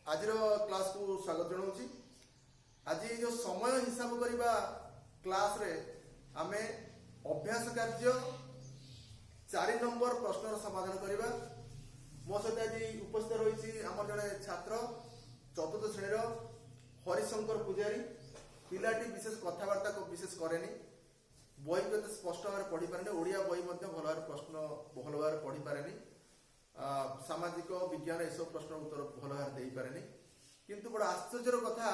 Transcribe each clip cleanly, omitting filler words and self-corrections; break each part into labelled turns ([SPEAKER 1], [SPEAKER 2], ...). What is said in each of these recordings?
[SPEAKER 1] आज क्लास को स्वागत जनाऊँ। आज जो समय हिसाब करवा क्लास रे आमे अभ्यास कार्य 4 नंबर प्रश्न समाधान करवा। मो सहित आज उपस्थित रही आम जड़े छात्र चतुर्थ श्रेणी हरिशंकर पूजारी। पिलाटी विशेष कथबार्ता को विशेष करेनी, बही को स्पष्ट भाव पढ़ी पारे, ओडिया बही भल भाव प्रश्न भल भाव पढ़ी पारे, सामाजिक विज्ञान यह सब प्रश्न उत्तर भल भाव दे पारे। किंतु बड़ा आश्चर्यर कथा,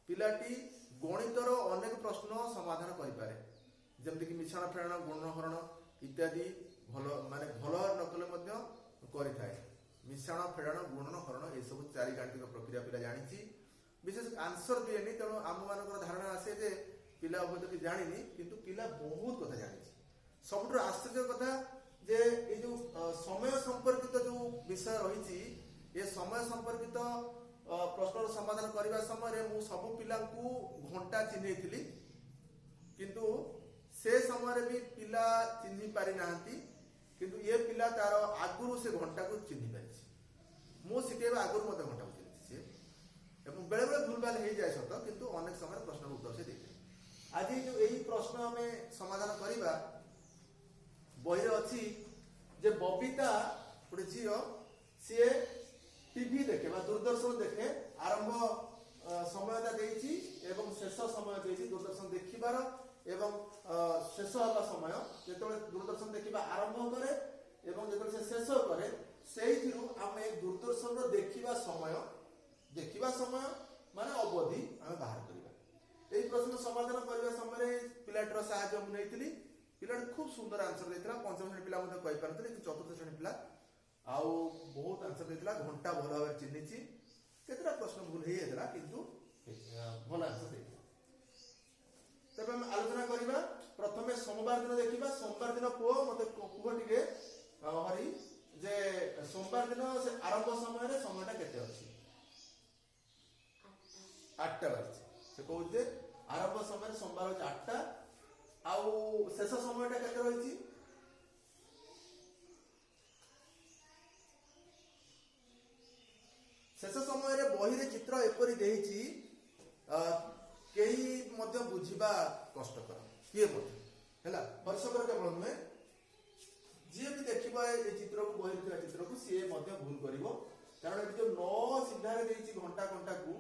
[SPEAKER 1] पिलाटी गणितर अनेक प्रश्न समाधान करें, जमीक मिश्रण फेण गुणनहरण इत्यादि भल माने भल न कले करे। मिश्रण फेण गुणनहरण यह सब 4 गाणितिक प्रक्रिया पिला जानी, विशेष आंसर दिएनी। तेणु आम मान धारणा आसे जे पिला हूँ कि जानी, किंतु पिला बहुत कथा जानी। सबुठ आश्चर्य कथा जे ये जो समय संपर्कित जो विषय रही, ये समय संपर्कित प्रश्न समाधान करने समय मु सबु पिला घंटा चिन्ह थी, किंतु से समय भी पिला चिन्ह पारि ना, किंतु ये पिला तार आगुरु से घंटा को चिन्ह पारि। मु शिखेबा आगुरु मत घंटा को चिन्ह सी, बेले बेले भूल भाल हो जाए सत, किंतु अनेक समय प्रश्न उत्तर से देते। आज जो यही प्रश्न आम समाधान करवा, बही अच्छी जे बबीता गोटे झील सी टीवी देखे दूरदर्शन देखे, आरंभ समयता देती एवं शेष समय देती दूरदर्शन देखिबार एवं शेष होगा समय जो दूरदर्शन देखा आरंभ करे एवं जो शेष करे से आम दूरदर्शन देखा समय माने अवधि आम बाहर करवा। यही प्रश्न समाधान करने समय पिलाटर साहाय्य नहीं, पिलाटी खूब सुंदर आंसर देता। पंचम श्रेणी पिला कहीपारे, चतुर्थ श्रेणी पिला आउ बहुत आंसर देता। घंटा भल भाव चिन्हिची, केतटा प्रश्न भूल हो जाता, किंतु भल आंसर देता। तबे हम आलोचना करवा। प्रथमे सोमवार दिन देखा। सोमवार दिन पुओ मत कुह टिके हरि जे सोमवार दिन से आरंभ समयटा केते अछि? 8टा बाजছে। से कहू जे आरंभ समय सोमवार होछि 8टा, आउ शेष समयटा केते रहिछि? शेष समय बही चित्र एपरी देहिछि, कहीं बुझा कष्टकर किए है हर्षकर केवल नुहे, जी भी देखा ये चित्र को बही चित्र को सी भूल कर, कारण ये जो 9 सीधार घंटा घंटा को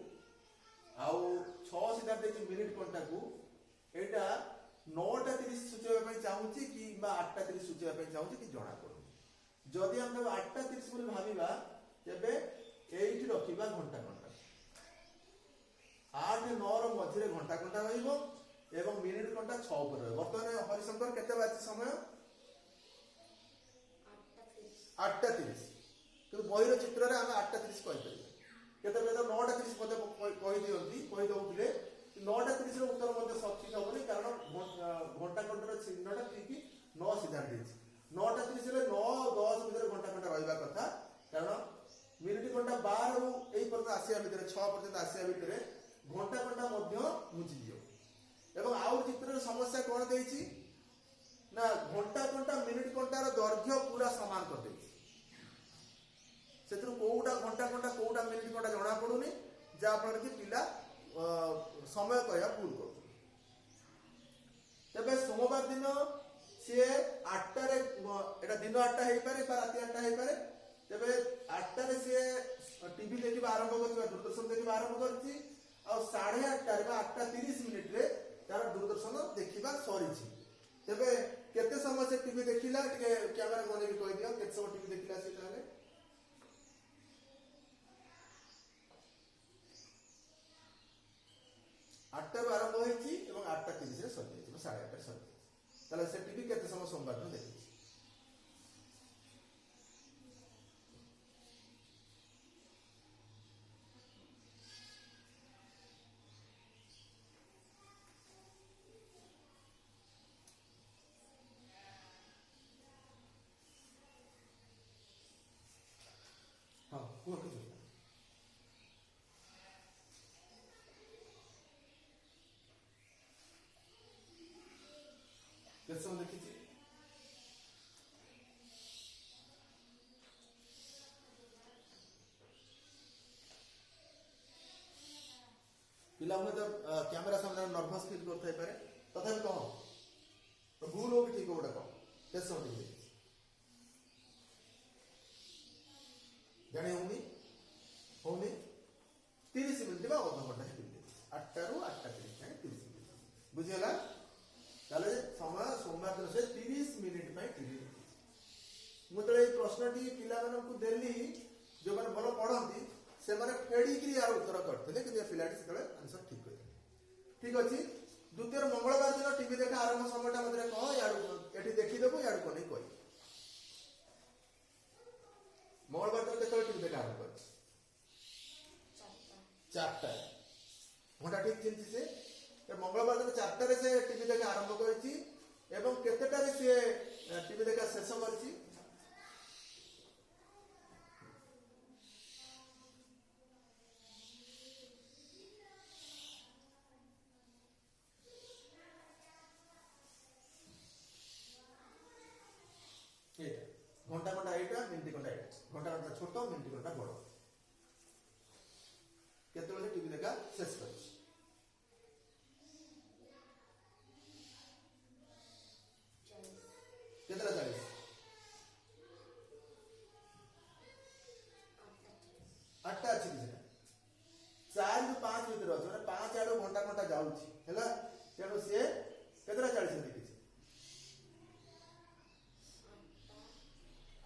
[SPEAKER 1] आउ 6 सीधार मिनिट घंटा को, यहाँ 9:30 सूचाइवाई चाहूँगी कि 8:30 सूचाइवाई चाहूँगी कि जना पड़ू। जदि आम 8:30 बोली भाविबा, तेबे एठी रखिबा घंटा घंटा 8-9 मझे घंटा घंटा रही मिनिट घंटा 6 पर रही। बर्तमान हरिशंकर केते बाजि समय? 8:30, कि बही चित्र आम 8:30 कहीपर केते 9:30 कही दौले 9:30 उत्तर सठिक हेनी, कारण घंटा घंटार चिन्हटा ठीक 9 सीधार देती। 9:30 9-10 भितर घंटा घंटा रहा कथा, कारण मिनिट घंटा 12 पर्यंत आसिया भितर 6 पर्यंत आसिया भितर घंटा घंटा मुझीज। एवं आउ चित्र समस्या कौन देती ना, घंटा घंटा मिनिट घंटार दैर्घ्य पूरा सामान कर देती। से कोटा घंटा घंटा कोटा मिनिट घंटा जना पड़ूनी, जहाँफल कि पिला समय कह भूल कर। तेज सोमवार दिन सी 8टार दिन 8टा हो पारे राति 8टा हो पारे। तेरे 8टार सी टीवी देखा आरंभ कर, दूरदर्शन देखा आरंभ कर, 8:30 8:30 तार दूरदर्शन देखा सरी। तेरे केते समय से टीवी देखला, कैमेरा को लेके कह दियो केते समय टीवी देखला से? ताले 8टार आरंभ होइछि एवं 8:30 रे सरी जाइछि, 8:30 सरी जाइछि। ताले से टीवी केते समय सोमवार दिन देखिछि? हाँ कुह कि केते समय देखिछि? ପିଲା ହୁଏତ କ୍ୟାମେରା ସାମ୍ନାରେ ନର୍ଭସ୍ ଫିଲ୍ କରୁଥାଇପାରେ, ତଥାପି କହ ଭୁଲ ହଉ କି ଠିକ ହଉ ଗୋଟେ କହ କେତେ ସମୟ ଟିଭି ଦେଖିଛି? ଜାଣି ହଉନି? ହଉନି? 30 ମିନିଟ୍ ବା ଅଧଘଣ୍ଟା ଟିଭି ଦେଖିଛି। 8ଟାରୁ 8ଟା 30 ଯାଏଁ 30 ମିନିଟ୍। ବୁଝିଗଲା? ତାହେଲେ ସମୟ ସୋମବାର ଦିନ ସେ 30 ମିନିଟ୍ ପାଇଁ ଟିଭି ଦେଖିଛି। ମୁଁ ଯେତେବେଳେ ଏଇ ପ୍ରଶ୍ନଟି ପିଲାମାନଙ୍କୁ ଦେଲି, ଯେଉଁମାନେ ଭଲ ପଢନ୍ତି ସେମାନେ ଫେଡ଼ିକିରି ୟାର ଉତ୍ତର କରିଥିଲେ, କିନ୍ତୁ ଏ ପିଲାଟି ସେତେବେଳେ ଆନ୍ସର ଠିକ କରିଥିଲେ। ଠିକ ଅଛି। ଦ୍ୱିତୀୟ ମଙ୍ଗଳବାର ଦିନ ଟିଭି ଦେଖା ଆରମ୍ଭ ସମୟଟା ମଧ୍ୟରେ କହ, ୟାଡୁ ଏଠି ଦେଖିଦେବୁ, ୟାଡୁ କନେଇ କହିବୁ। ମଙ୍ଗଳବାର ଦିନ କେତେବେଳେ ଟିଭି ଦେଖା ଆରମ୍ଭ କରିଛି? 4ଟାରେ। ଘଣ୍ଟା ଠିକ ଚିନ୍ତିଛି ସେ। ମଙ୍ଗଳବାର ଦିନ 4ଟାରେ ସେ ଟିଭି ଦେଖା ଆରମ୍ଭ କରିଛି ଏବଂ କେତେଟାରେ ସେ ଟିଭି ଦେଖା ଶେଷ କରିଛି? এইটা ঘন্টা ঘন্টা এইটা, মিনিট ঘন্টা এইটা। ঘন্টা ঘন্টা ছোট, মিনিট ঘন্টা বড়। কেତେବେଳେ ଟିଭି ଦେଖା ଶେଷ କରିଛି? କେତେଟା 40? 8ଟା ଅଛି କି ସେଟା? 4 ରୁ 5 ଭିତରେ ଅଛି, ମାନେ 5 ଆଡୁ ଘଣ୍ଟା ଘଣ୍ଟା ଯାଉଛି ହେଲା। ତେଣୁ ସିଏ କେତେଟା 40 ଦେଖିଛି?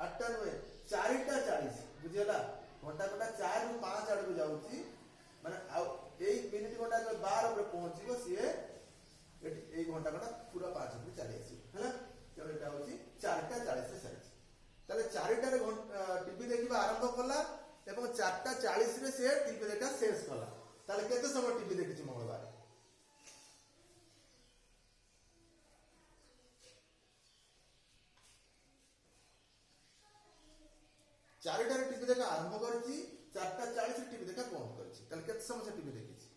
[SPEAKER 1] 8ଟା ନୁହେଁ, 4ଟା 40। ବୁଝିଗଲା? ଘଣ୍ଟା ଘଣ୍ଟା 4 ରୁ 5 ଆଡକୁ ଯାଉଛି, ମାନେ ଆଉ ଏଇ ମିନିଟ ଘଣ୍ଟା ଯେତେବେଳେ 12 ଉପରେ ପହଞ୍ଚିବ ସିଏ ଏଇ ଘଣ୍ଟା ଘଣ୍ଟା ପୁରା 5 ଉପରେ ଚାଲି ଆସିବ ହେଲା। ତେଣୁ ଏଟା ହଉଛି 4ଟା 40 ସାରିଛି। ତାହେଲେ 4ଟାରେ ଟିଭି ଦେଖିବା ଆରମ୍ଭ କଲା ଏବଂ 4ଟା 40ରେ ସେ ଟିଭି ଦେଖା ଶେଷ କଲା। ତାହେଲେ କେତେ ସମୟ ଟିଭି ଦେଖିଛି ମଙ୍ଗଳବାର? ଚାରିଟାରେ ଟିଭି ଦେଖା ଆରମ୍ଭ କରିଛି, 4ଟା 40ରେ ଟିଭି ଦେଖା ବନ୍ଦ କରିଛି। ତାହେଲେ କେତେ ସମୟ ସେ ଟିଭି ଦେଖିଛି?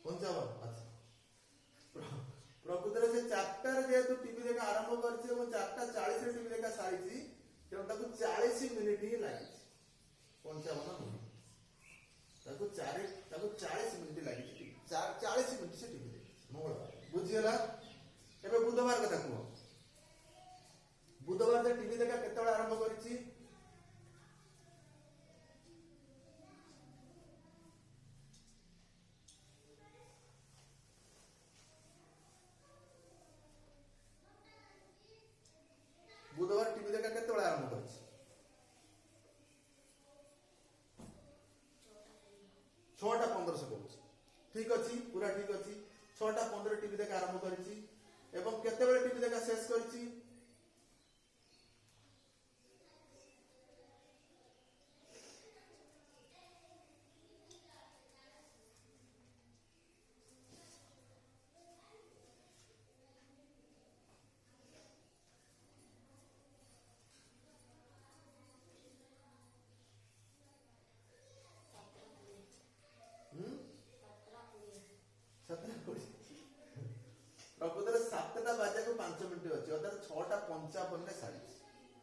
[SPEAKER 1] ପଞ୍ଚାବନ। ଆଚ୍ଛା, ପ୍ରକୃତରେ ସେ 4ଟାରେ ଯେହେତୁ ଟିଭି ଦେଖା ଆରମ୍ଭ କରିଛି ଏବଂ 4ଟା 40ରେ ଟିଭି ଦେଖା ସାରିଛି, ତେଣୁ ତାକୁ 40 ମିନିଟ୍ ହିଁ ଲାଗିଛି। 55 ନୁହେଁ, ତାକୁ 40 ମିନିଟ୍ ଲାଗିଛି। 40 ମିନିଟ୍ ସେ ଟିଭି ଦେଖିଛି ମଙ୍ଗଳବାର। ବୁଝିଗଲା? ଏବେ ବୁଧବାର କଥା କୁହ। ବୁଧବାର ସେ ଟିଭି ଦେଖା କେତେବେଳେ ଆରମ୍ଭ କରିଛି? ବୁଧବାର ଟିଭି ଦେଖା କେତେବେଳେ ଆରମ୍ଭ କରିଛି? 6ଟା 15 ସେ କହୁଛି। ଠିକ ଅଛି, ପୁରା ଠିକ ଅଛି। 6ଟା 15 ଟିଭି ଦେଖା ଆରମ୍ଭ କରିଛି ଏବଂ କେତେବେଳେ ଟିଭି ଦେଖା ଶେଷ କରିଛି? ପ୍ରକୃତରେ 7ଟା ବାଜିବାକୁ 5 ମିନିଟ୍ ଅଛି, ଅର୍ଥାତ୍ 6ଟା 55ରେ ସାରିଛି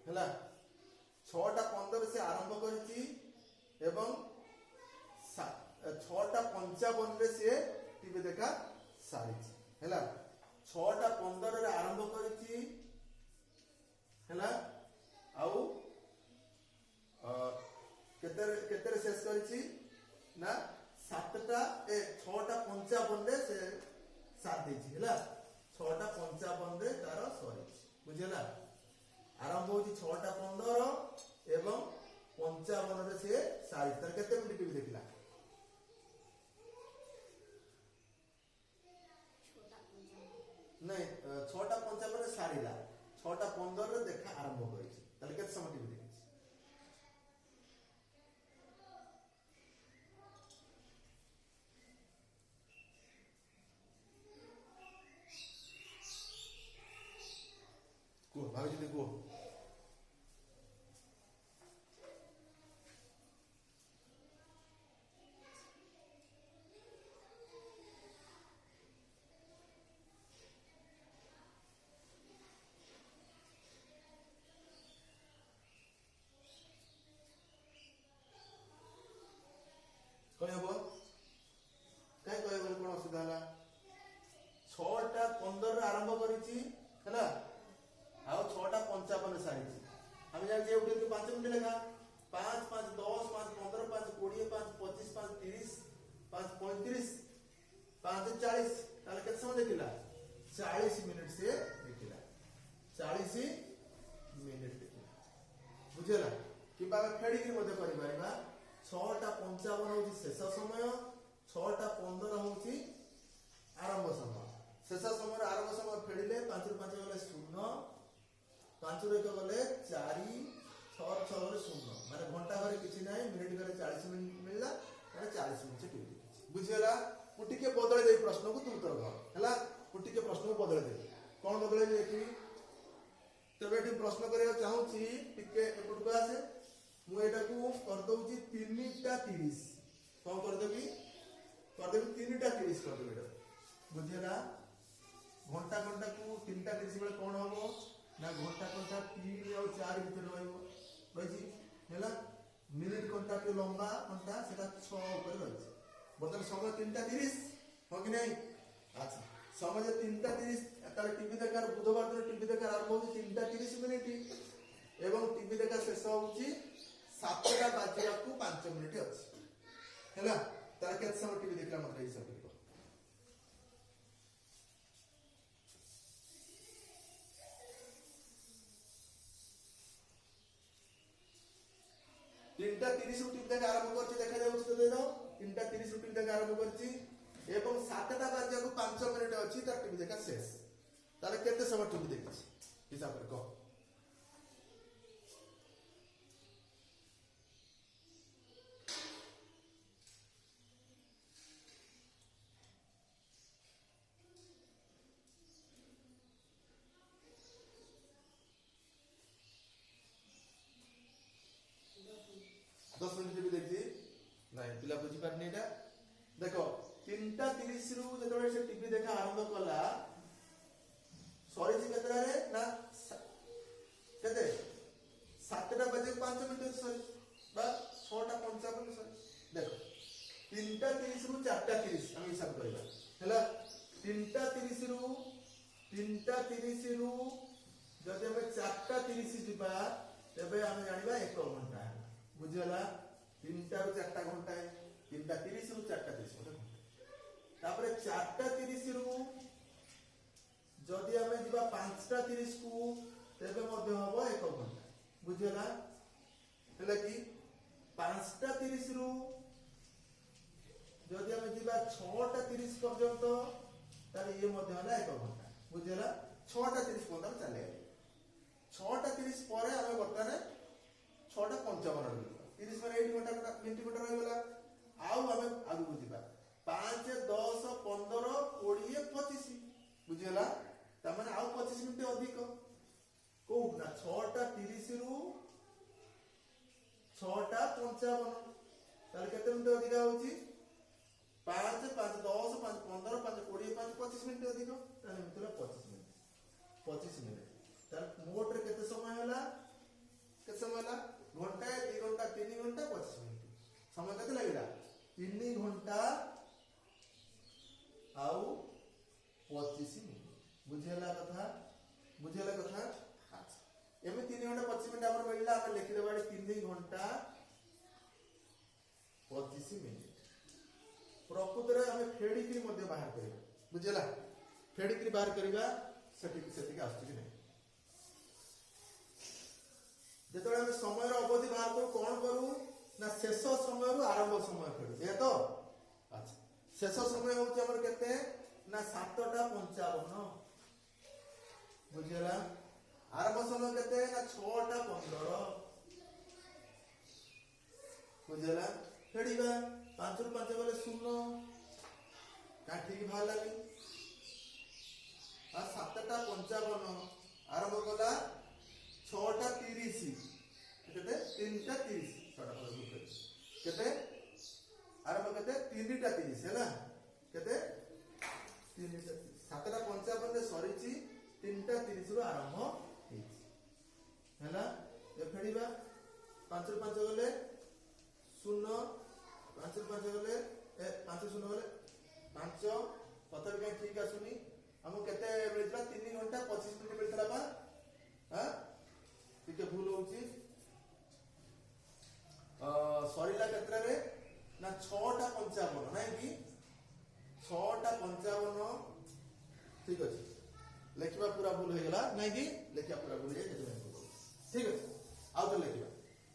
[SPEAKER 1] ହେଲା। 6ଟା 15 ସେ ଆରମ୍ଭ କରିଛି ଏବଂ 6ଟା 55ରେ ସିଏ ଟିଭି ଦେଖା ସାରିଛି ହେଲା। 6ଟା 15ରେ ଆରମ୍ଭ କରିଛି ହେଲା, ଆଉ କେତେରେ ଶେଷ କରିଛି ନା 6ଟା 55ରେ ସେ ସାଥ ଦେଇଛି ହେଲା। 6ଟା 55ରେ ତାର ସରିଛି। ବୁଝିଲା? ଆରମ୍ଭ ହଉଛି 6ଟା 15 ଏବଂ 55ରେ ସେ ସାରିଛି। ତାର କେତେ ମିନିଟ୍ ଟିଭି ଦେଖିଲା? ନାଇଁ, 6ଟା 55ରେ ସାରିଲା, 6ଟା 15ରେ ଦେଖା ଆରମ୍ଭ କରିଛି। ତାହେଲେ କେତେ ସମୟ ଟିଭି ଦେଖିଛି? କୁହ, ଭାବିଛନ୍ତି କୁହ। 15 आरंभ करिछि हैला आउ 6टा 55 सारिछि हम जान जे उठे 5 मिनिट लेखा 5 5 10 5 15 5 20 5 25 5 30 5 35 5 40 ताले केते समय देखिला 40 मिनिट से देखिला 40 मिनिट देखिला बुझेला कि बाबा फेडी के मध्य करि परिबा 6टा 55 होची शेष समय 6टा 15 होची आरंभ समय शेष समय आरंभ समय फेडिले 5 ରୁ 5 गले 0 5 ରୁ 1 गले 4 6 ରୁ 6 गले 0 माने घंटा घरे किछि नाही मिनिट घरे 40 मिनिट मिलला माने 40 मिनिट से टिके बुझियला मु टिके बदले देई प्रश्न को तू उत्तर द हैला मु टिके प्रश्न को बदले दे कोन बदले दे कि तबे एठी प्रश्न करिया चाहूची टिके एपट को आसे मु एटा को कर दउची 3टा 30 कोन कर देबी 3टा 30 कर देबी बुझियला घंटा घंटा को 3टा 30 बेले कोन होबो ना घंटा घंटा 3 और 4 भीतर रहइबो रहिछि हैला मिनिट घंटा के लंबा घंटा सेटा 6 ऊपर रहिछि बर्तमान समय 3टा 30 हो कि नहीं अच्छा समय 3टा 30 ताले टीवी देखार बुधवार दिन टीवी देखार आरंभ होछि 3टा 30 मिनिट एवं टीवी देखा शेष होछि 7टा बाजिया को 5 मिनिट अछि हैला ताले केते समय टीवी देखला मत हिसाब करियो 3टा 30 ରୁ टीवी देखा आरंभ करछि देखा जाउछि तो देनो 3टा 30 ରୁ टीवी देखा आरंभ करछि एवं 7टा बाजिया को 5 मिनिट अछि त टीवी देखा शेष ताले केते समय टीवी देखिछि हिसाब कर को दस मिनिट टीवी देखी नहीं पिला बुझी पारनी एटा देखो 3टा 30 रु जेतबे से टीवी देखा आरंभ कला सॉरी जी केतरा रे ना केते 7टा बजे 5 मिनिट सॉरी बा 6टा 55 सॉरी देखो 3टा 30 रु 4टा 30 हम हिसाब करबा हैला 3टा 30 रु जदि हम 4टा 30 जिबा तबे हम जानिबा 1 घंटा बुझला 3टा रु 4टा घंटा 3टा 30 रु 4टा 30 घंटा तापरे 4टा 30 रु जदि हमें जिबा 5टा 30 को तेबे मध्य हबो 1 घंटा बुझला हेला कि 5टा 30 रु जदि हमें जिबा 6टा 30 पर्यंत ताले ये मध्य होला 1 घंटा बुझला 6टा 30 पर्यंत चले 6टा 30 परे हमें बर्तमान 6टा 55 30 पर 8 घंटा मिनिट घंटा रही गला आउ हमें आगु बुझिबा 5 10 15 20 25 बुझिला त माने आउ 25 मिनिट अधिक को ना 6टा 30 रु 6टा 55 ताले केते मिनिट अधिक होची 5 5 10 5 15 5 20 5 25 मिनिट अधिक ताले मितला 25 मिनिट ताले मोट रे केते समय होला केते समय होला घंटा 2 घंटा 3 घंटा 25 मिनिट समय केते लागिला 3 घंटा आउ 25 मिनिट बुझेला कथा अच्छा एमे 3 घंटा 25 मिनिट हमर मिलला हम लिखि देबा 3 घंटा 25 मिनिट प्रकृत रे हम फेडी के मध्ये बाहर करबा बुझेला फेडी के बाहर करबा सेटिक आस्तु कि नहीं जेतबे हम समय अवधि बाहर करू कोन करू ना शेष समय रु आरंभ समय फेडू ए तो अच्छा शेष समय होची हमर केते ना 7टा 55 बुझियला आरंभ समय केते ना 6टा 15 बुझियला फेडीबा 5 ରୁ 5 गले 0 का ठीक भाला नी आ 7टा 55 आरंभ कला 6टा 30 केते 3टा 30 6टा 55 केते आरंभ केते 3टा 30 हैला केते 3टा 30 7टा 55 रे सरीची 3टा 30 रु आरंभ हेछि हैला ए फेडीबा 5 ରୁ 5 गले 0 5 ରୁ 5 गले 5 0 गले 5 पतर के ठीक आसुनी हमको केते मिलता 3 घंटा 25 मिनिट मिलता बा हां ठीक है भूल होची सरीला केतरा रे ना 6:55 नहीं कि 6:55 ठीक अछि लिखवा पूरा भूल हो गला नहीं कि लिखवा पूरा भूल है ठीक है आउ तो लिखवा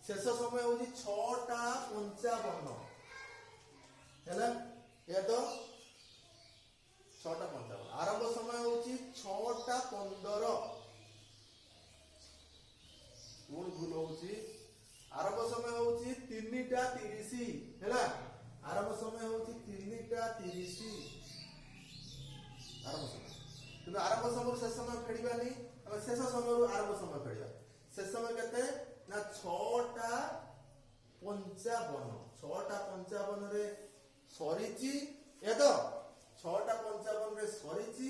[SPEAKER 1] शेष समय होची 6:55 हैला या तो 6:55 आरंभ समय होची 6:15 पूर्ण भूल होची आरंभ समय होची 3:30 हैला आरंभ समय होची 3:30 आरंभ समय କିନ୍ତୁ ଆରମ୍ଭ ସମୟରୁ ଶେଷ ସମୟ ଫେରିବାନି ଆମେ ଶେଷ ସମୟରୁ ଆରମ୍ଭ ସମୟ ଫେରିବା ଶେଷ ସମୟ କେତେ ନା 6:55 ରେ ସରିଛି ଏ ତ 6:55 ରେ ସରିଛି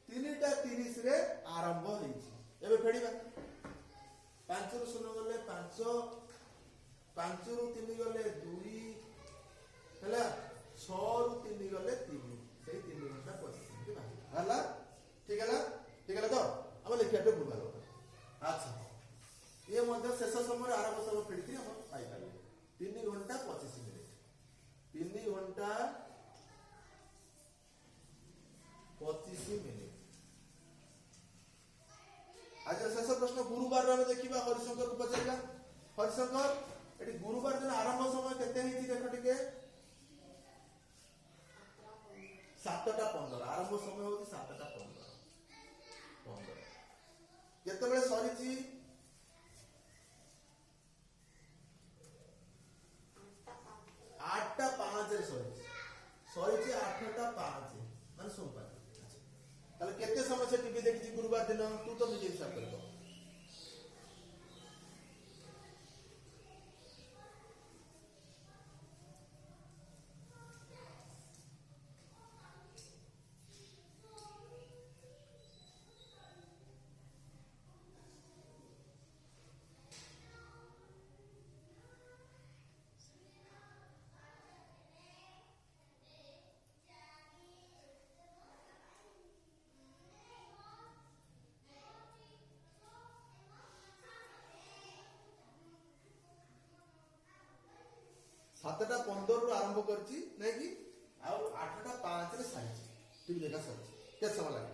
[SPEAKER 1] 3:30 ରେ ଆରମ୍ଭ ହେଇଛି ଏବେ ଫେରିବା 5 ରୁ 0 ଗଲେ 5 5 ରୁ 3 ଗଲେ 2 ହେଲା 6 ରୁ 3 ଗଲେ 3 ସେଇ 3 ଘंटा 25 मिनिट ହେଲା ठीक है तो हम लिखिया पे भूल गलो अच्छा ये मध्य शेष समय आरंभ समय फेड़ी हम पाई पाले 3 घंटा 25 मिनिट 3 घंटा 25 मिनिट आज शेष प्रश्न गुरुवार रे देखिबा हरिशंकर को पचारिया हरिशंकर एटी गुरुवार दिन आरंभ समय केते हेती देखो टिके 7:15 आरंभ समय होती 7:15 केतेबेले सरीची 8:05 रे सरीची 8:05 माने सोमवार ताले केते समय से टीवी देखिची गुरुवार दिन तू तो निजे हिसाब करबो सातटा 15 रु आरंभ करची नहीं कि और 8:05 रे सारी टीवी देखा सर के समय लगे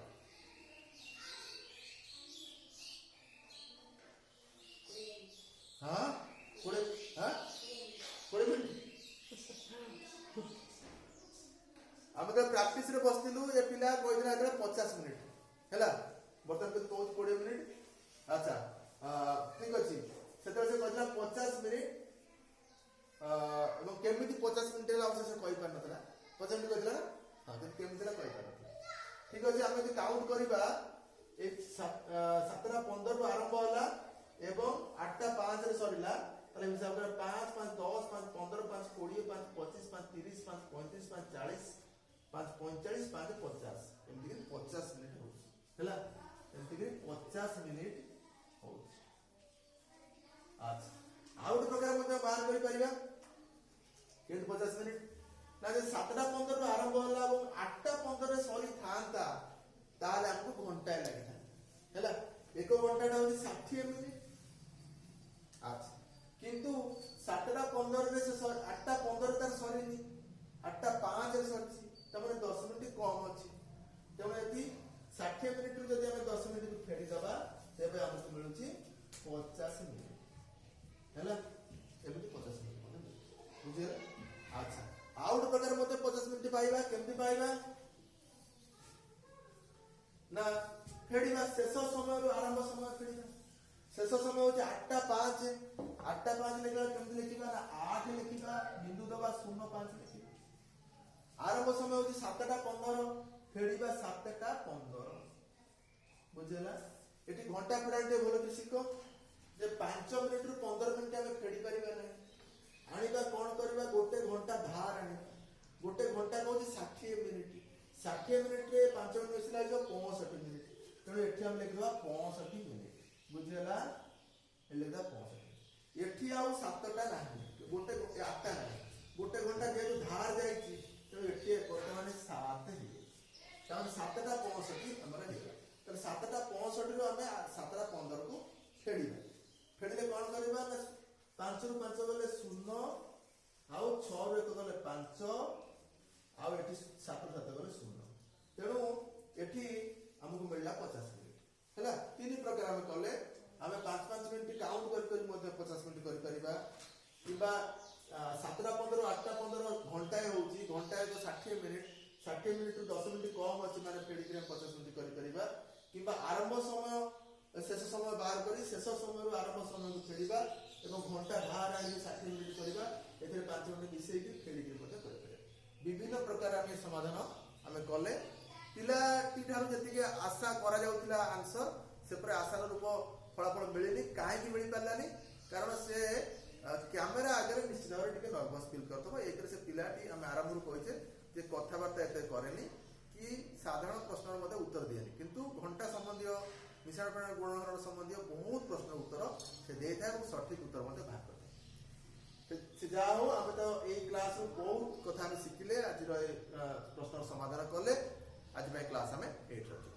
[SPEAKER 1] हां कोड़े मिनट हम तो प्रैक्टिस रे बसतिलु ए पिला कोइ दिन आगले 50 मिनिट हैला बर्तन पे तो 20 मिनिट अच्छा ठीक अछि सेतर से कहला 50 मिनिट केमिति 50 मिनिट होला से कहि पार नतला 50 मिनिट कहला हां तो केमिति ला कहि पार नतला ठीक अछि हम यदि काउंट करिबा एक 7:15 रु आरंभ होला एवं 8:05 रे सरिला ताले हिसाब रे 5 5 10 5 15 5 20 5 25 5 30 5 35 5 40 5 45 5 50 एमति के 50 मिनिट हो हैला एमति के 50 मिनिट हो अच्छा आउट प्रकार मते बाहर करि परिबा केन 50 मिनिट ना जे 7:15 रु आरंभ होला और 8:15 रे सरी थांता ताले हमको घंटा लागता हैला एक घंटा होची 60 मिनिट अच्छा किंतु 7:15 रे से 8:15 तार सरीनी 8:05 रे सरची तमने 10 मिनिट कम अछि तमने यदि 60 मिनिट रु जदि हम 10 मिनिट को फेडी दबा तेबे हमको मिलुची 50 मिनिट हैला एमति 50 मिनिट बुझे अच्छा आउट प्रकार मते 50 मिनिट पाइबा केमति पाइबा ना फेडीबा शेष समय रु आरंभ समय फेडीबा शेष समय होची 8:05 लिखला केमति लिखिबा ना 8 लिखिबा बिंदु दबा 05 लिखिबा आरंभ समय होची 7:15 फेडीबा 7:15 बुझेला एटी घंटा फेडाटे बोलो कि सिको जे 5 मिनिट रु 15 मिनिट हमें फेडी परिबा नै आनिबा कोन करबा गोटे घंटा बाहर आनी गोटे घंटा कहूची 60 मिनिट 60 मिनिट रे 5 मिनिट मिसला जो 65 मिनिट तेणु एठी हम लिखबा 65 मिनिट बुझेला लिखदा 65 एठी आउ 7टा नाही गोटे 8टा नाही गोटे घंटा जे धार जाईची तेणु एठी वर्तमान 7 हे ତାମାନେ 7ଟା 65 ଆମର ହେଇଗଲା। ତାହେଲେ 7ଟା 65 ରୁ ଆମେ 7ଟା 15 କୁ ଫେଡ଼ିବା। ଫେଡ଼ିଲେ କ'ଣ କରିବା ନା 5 ରୁ 5 ଗଲେ 0, ଆଉ 6 ରୁ 1 ଗଲେ 5, ଆଉ ଏଠି 7 ରୁ 7 ଗଲେ 0। ତେଣୁ ଏଠି ଆମକୁ ମିଳିଲା 50 ମିନିଟ୍ ହେଲା। 3 ପ୍ରକାର ଆମେ କଲେ ଆମେ 5 ମିନିଟ୍ କାଉଣ୍ଟ କରି ମଧ୍ୟ 50 ମିନିଟ୍ କରିପାରିବା, କିମ୍ବା 7ଟା 15 8ଟା 15 ଘଣ୍ଟାଏ ହେଉଛି, ଘଣ୍ଟାଏ ତ 60 ମିନିଟ୍, 60 ମିନିଟ୍ରୁ 10 ମିନିଟ୍ କମ୍ ଅଛି ମାନେ ଫେଡ଼ିକିରି 50 ମିନିଟ୍ କରିପାରିବା, କିମ୍ବା ଆରମ୍ଭ ସମୟ ଶେଷ ସମୟ ବାହାର କରି ଶେଷ ସମୟରୁ ଆରମ୍ଭ ସମୟକୁ ଫେରିବା ଏବଂ ଘଣ୍ଟା ବାହାର ଆଣିକି 60 ମିନିଟ୍ କରିବା, ଏଥିରେ 5 ମିନିଟ୍ ମିଶେଇକି ଫେରିକିରି ମଧ୍ୟ କରିପାରିବା। ବିଭିନ୍ନ ପ୍ରକାର ଆମେ ସମାଧାନ ଆମେ କଲେ। ପିଲାଟି ଠାରୁ ଯେତିକି ଆଶା କରାଯାଉଥିଲା ଆନ୍ସର, ସେପରି ଆଶାର ରୂପ ଫଳାଫଳ ମିଳିନି। କାହିଁକି ମିଳିପାରିଲାନି? କାରଣ ସେ କ୍ୟାମେରା ଆଗରେ ନିଶ୍ଚିତ ଭାବରେ ଟିକେ ନର୍ଭସ୍ ଫିଲ୍ କରିଥିବ। ଏଇଥିରେ ସେ ପିଲାଟି ଆମେ ଆରମ୍ଭରୁ କହିଛେ ଯେ କଥାବାର୍ତ୍ତା ଏତେ କରେନି କି ସାଧାରଣ ପ୍ରଶ୍ନର ମଧ୍ୟ ଉତ୍ତର ଦିଏନି, କିନ୍ତୁ ଘଣ୍ଟା ସମ୍ବନ୍ଧୀୟ ମିଶାଣ ଫେଣାଣ ଗୁଣହରଣ ସମ୍ବନ୍ଧୀୟ ବହୁତ ପ୍ରଶ୍ନର ଉତ୍ତର ସେ ଦେଇଥାଏ ଏବଂ ସଠିକ ଉତ୍ତର ମଧ୍ୟ ବାହାର କରିଥାଏ। ସେ ଯାହା ହଉ, ଆମେ ତ ଏଇ କ୍ଲାସରୁ ବହୁତ କଥା ଆମେ ଶିଖିଲେ, ଆଜିର ଏ ପ୍ରଶ୍ନର ସମାଧାନ କଲେ। ଆଜି ପାଇଁ କ୍ଲାସ ଆମେ ଏଇଠି ରଖିବା।